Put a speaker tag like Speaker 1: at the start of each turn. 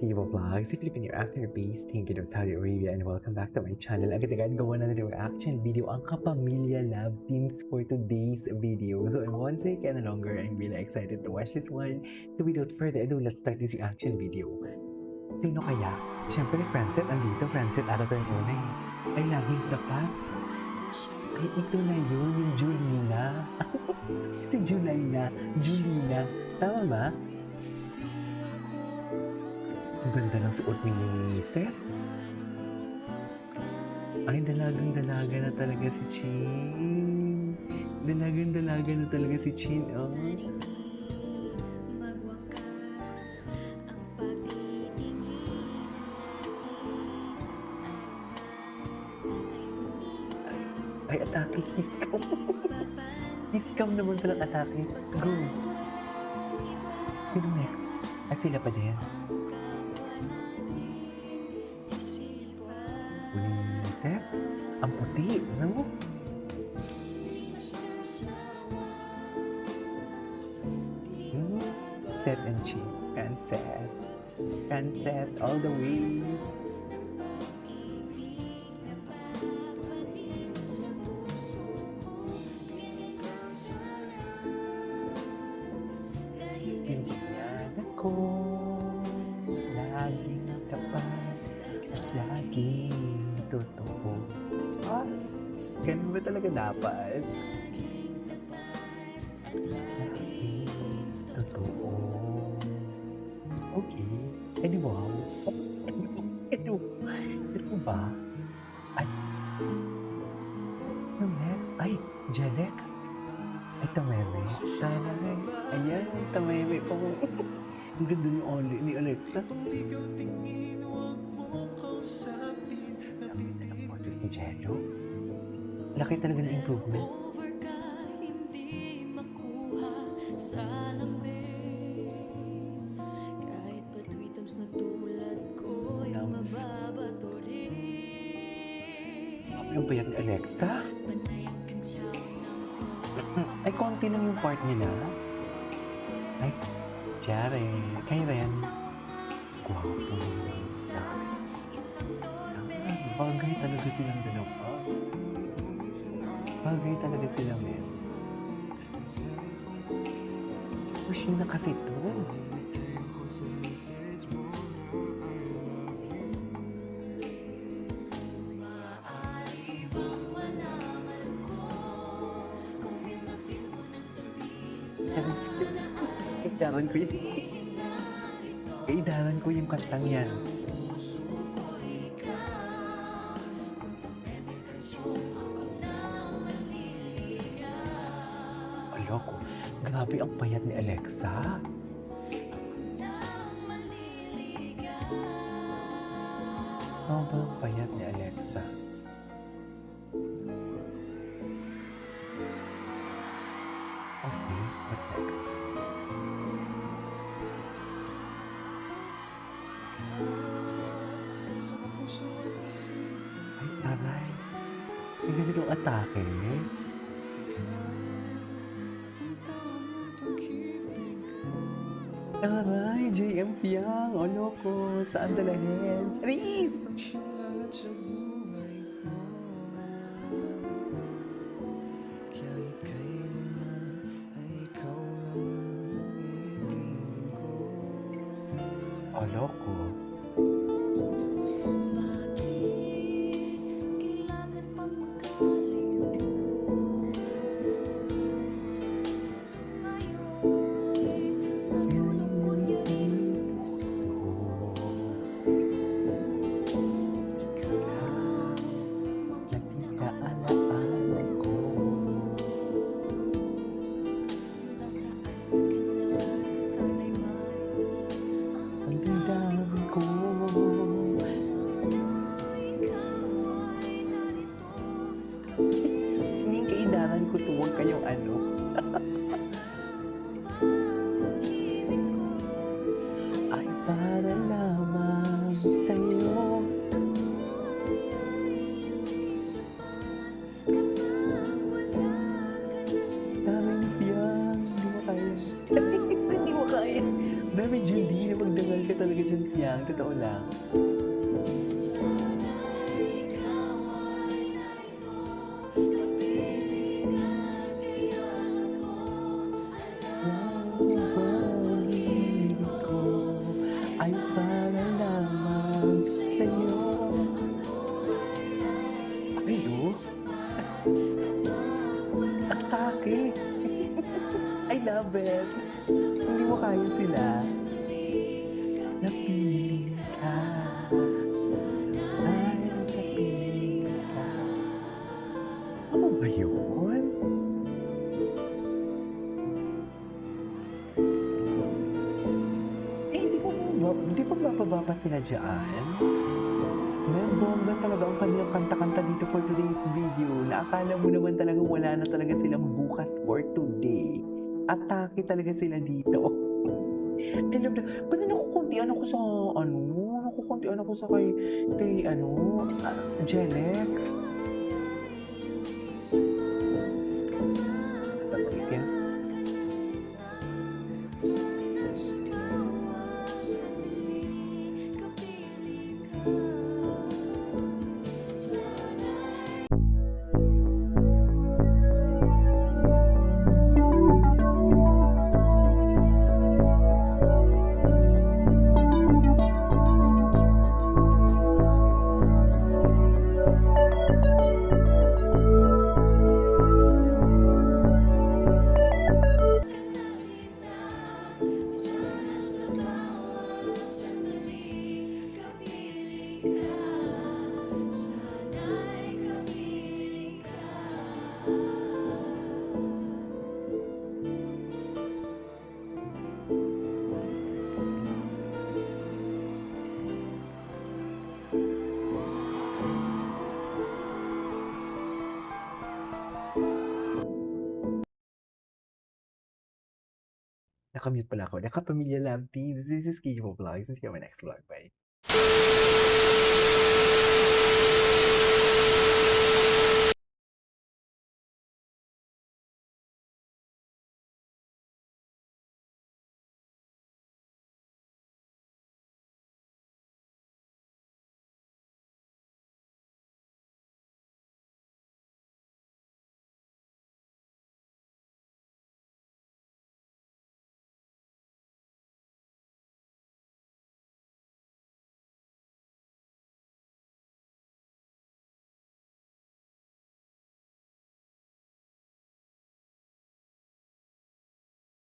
Speaker 1: Kiva Vlog, si Filipino actor based Kingdom of Saudi Arabia, and welcome back to my channel. Agad-agad gawa na ng reaction video ang Kapamilya Love Teams for today's video. So I won't say any longer, I'm really excited to watch this one. So without further ado, let's start this reaction video. Sino kaya? Siyempre, Francet andito. Francet, araw tayo una eh. Ay, laging tapat. Ay, ito na yun, yung Julina. Si Julina. Tama ba? Ang ganda ng suot ni Seth. Ay, dalagang-dalaga na talaga si Chin. Dalagang-dalaga na talaga si Chin, oh. Ay, atake. Kiss-cam naman palang atake. Go. Sino next? Ah, sila pa din. Seth, ang puti, no? Seth and Chin. Francet all the way. Hindiyan ako, laging tapat, laging totoo. As, ganun ba talaga dapat? Laging totoo. Okay. Eh di wow. Ito ba? Ay. Ano next? Ay, Jelex. Ay, Tameme. Ayan, Tameme pa mo. Ang ganda ni Alexa. Boses ni Jello. Laki talaga ng improvement. Ang bayad ni Alexa? Ay, konti lang yung part nila. Ay, Jaren. Kaya ba yan? Guwapo. Bagay talaga silang dalawa. Bagay talaga sila, men. Push mo na kasi to. Kaidaran ko yung kantang yan. Aloko, grabe ang payat ni Alexa. Sobrang payat ni Alexa. Okay, what's next? Ay, taray. May ganitong atake. Taray, JM Fiang. O loko, saan dalahin? Charis! O loko. Hindi kailangan ko to, huwag kayong ano. Ay, para lamang sa'yo. Daming Fiang, hindi mo kaya. Hindi mo kaya. Dami Julie na magdangal ka talaga Jun's Yang, totoo lang. Pag-ibig ko ay para lamang sa'yo. Ay, oh, atake. I love it. Hindi mo kaya sila. Napili ka, ay napili ka. Ano ba yun? Eh, hindi pa bababa pa sila dyan? Men, bongga talaga ang kanilang kanta-kanta dito for today's video na akala mo naman talagang wala na talaga silang bukas for today. Atake talaga sila dito. I love that. Ba't nakukuntian ako sa ano, nakukuntian ako sa kay ano, Jelex. Yan. Nakamute pala ako. Nakapamilya love teams. This is Kijo Vlogs. See you on my next vlog. Bye.